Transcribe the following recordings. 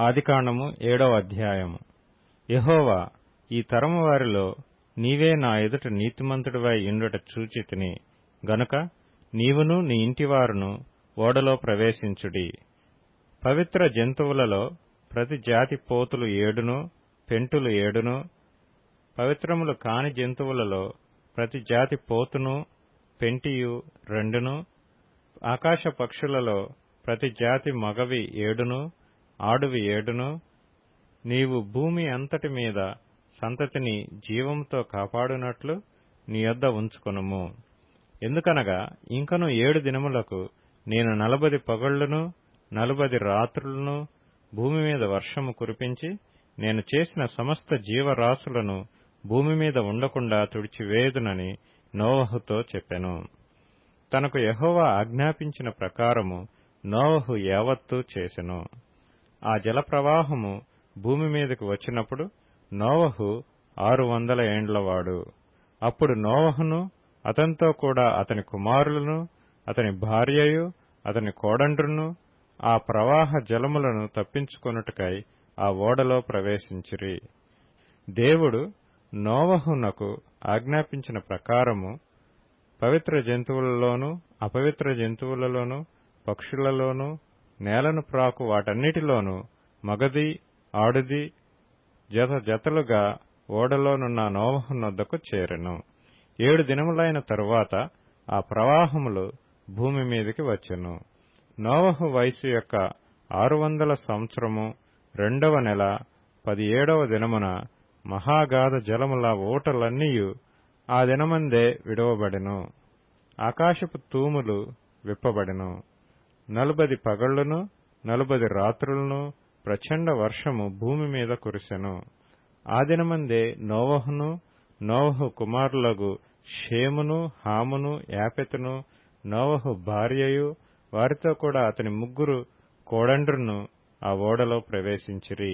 ఆదికాండము 7వ అధ్యాయము. యెహోవా, ఈ తరము వారిలో నీవే నా ఎదుట నీతిమంతుడివై యుండుట చూచితిని గనుక నీవును నీ ఇంటివారును ఓడలో ప్రవేశించుడి. పవిత్ర జంతువులలో ప్రతి జాతి పోతులు 7 పెంటులు 7, పవిత్రములు కాని జంతువులలో ప్రతి జాతి పోతును పెంటియు 2, ఆకాశ పక్షులలో ప్రతి జాతి మగవి 7, ఆడువి 7. నీవు భూమి అంతటి మీద సంతతిని జీవముతో కాపాడునట్లు నీ యొద్ద ఉంచుకొనుము. ఎందుకనగా ఇంకను 7 దినములకు నేను 40 పగళ్లను 40 రాత్రులను భూమి మీద వర్షము కురిపించి నేను చేసిన సమస్త జీవరాశులను భూమి మీద ఉండకుండా తుడిచివేయుదునని నోవహుతో చెప్పెను. తనకు యెహోవా ఆజ్ఞాపించిన ప్రకారము నోవహు యావత్తూ చేసెను. ఆ జలప్రవాహము భూమి మీదకి వచ్చినప్పుడు నోవహు 600 ఏండ్లవాడు. అప్పుడు నోవహును అతనితో కూడా అతని కుమారులను అతని భార్యయు అతని కోడండ్రును ఆ ప్రవాహ జలములను తప్పించుకొనుటకై ఆ ఓడలో ప్రవేశించిరి. దేవుడు నోవహునకు ఆజ్ఞాపించిన ప్రకారము పవిత్ర జంతువులలోనూ అపవిత్ర జంతువులలోనూ పక్షులలోనూ నేలను ప్రాకు వాటన్నిటిలోనూ మగది ఆడుది జత జతలుగా ఓడలోనున్న నోవహునొద్దకు చేరెను. 7 దినములైన తరువాత ఆ ప్రవాహములు భూమి మీదికి వచ్చెను. నోవహు వయసు యొక్క 600 సంవత్సరము 2వ నెల 17వ దినమున మహాగాధ జలముల ఊటలన్నీయు ఆ దినమందే విడువబడెను. ఆకాశపు తూములు విప్పబడెను. 40 పగళ్లను 40 రాత్రులను ప్రచండ వర్షము భూమి మీద కురిసెను. ఆ దినమందే నోవహును నోవహు కుమారులగు షేమును హామును యాపెతును నోవహు భార్యయు వారితో కూడా అతని 3 కోడండ్రును ఆ ఓడలో ప్రవేశించిరి.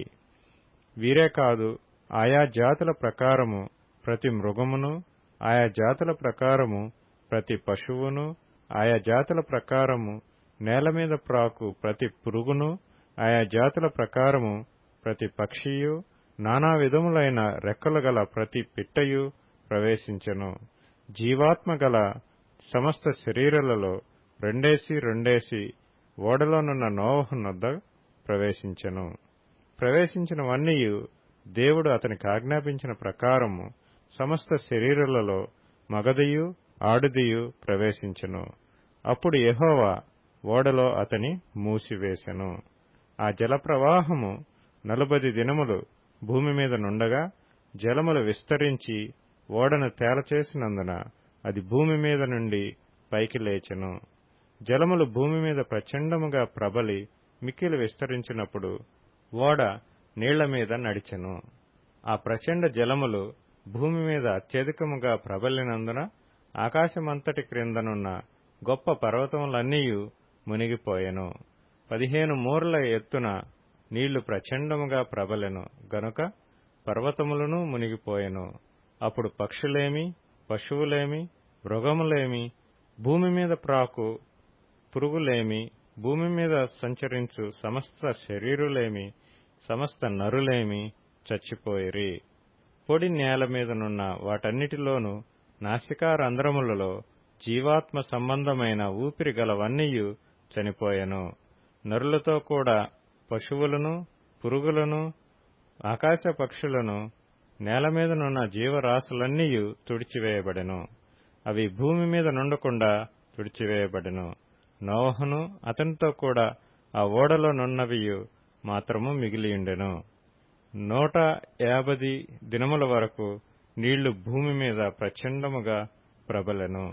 వీరే కాదు, ఆయా జాతుల ప్రకారము ప్రతి మృగమును, ఆయా జాతుల ప్రకారము ప్రతి పశువును, ఆయా జాతుల ప్రకారము నేల మీద ప్రాకు ప్రతి పురుగును, ఆయా జాతుల ప్రకారము ప్రతి పక్షియు, నానా విధములైన రెక్కలు గల ప్రతి పిట్టయు ప్రవేశించెను. జీవాత్మ గల సమస్త శరీరాలలో రెండేసి ఓడలోనున్న నోవహునొద్ద ప్రవేశించెను. ప్రవేశించినవన్నీయు దేవుడు అతనికి ఆజ్ఞాపించిన ప్రకారము సమస్త శరీరాలలో మగదియు ఆడుదియు ప్రవేశించెను. అప్పుడు యెహోవా ఓడలో అతని మూసివేసెను. ఆ జలప్రవాహము 40 దినములు భూమి మీద నుండగా జలములు విస్తరించి ఓడను తేలచేసినందున అది భూమి మీద నుండి పైకి లేచెను. జలములు భూమి మీద ప్రచండముగా ప్రబలి మిక్కిలి విస్తరించినప్పుడు ఓడ నీళ్ల మీద నడిచెను. ఆ ప్రచండ జలములు భూమి మీద అత్యధికముగా ప్రబలినందున ఆకాశమంతటి క్రిందనున్న గొప్ప పర్వతములన్నీయు మునిగిపోయెను. 15 మూరల ఎత్తున నీళ్లు ప్రచండముగా ప్రబలెను గనుక పర్వతములను మునిగిపోయెను. అప్పుడు పక్షులేమి, పశువులేమి, మృగములేమి, భూమి మీద ప్రాకు పురుగులేమి, భూమి మీద సంచరించు సమస్త శరీరులేమి, సమస్త నరులేమి చచ్చిపోయిరి. పొడి నేల మీదనున్న వాటన్నిటిలోనూ నాసికారంధ్రములలో జీవాత్మ సంబంధమైన ఊపిరి గలవన్నీయు చనిపోయెను. నరులతో కూడా పశువులను, పురుగులను, ఆకాశ పక్షులను, నేల మీదనున్న జీవరాశులన్నీయు తుడిచివేయబడెను. అవి భూమి మీద నుండకుండా తుడిచివేయబడెను. నోవహును అతనితో కూడా ఆ ఓడలో నున్నవియు మాత్రము మిగిలియుండెను. 150 దినముల వరకు నీళ్లు భూమి మీద ప్రచండముగా ప్రబలెను.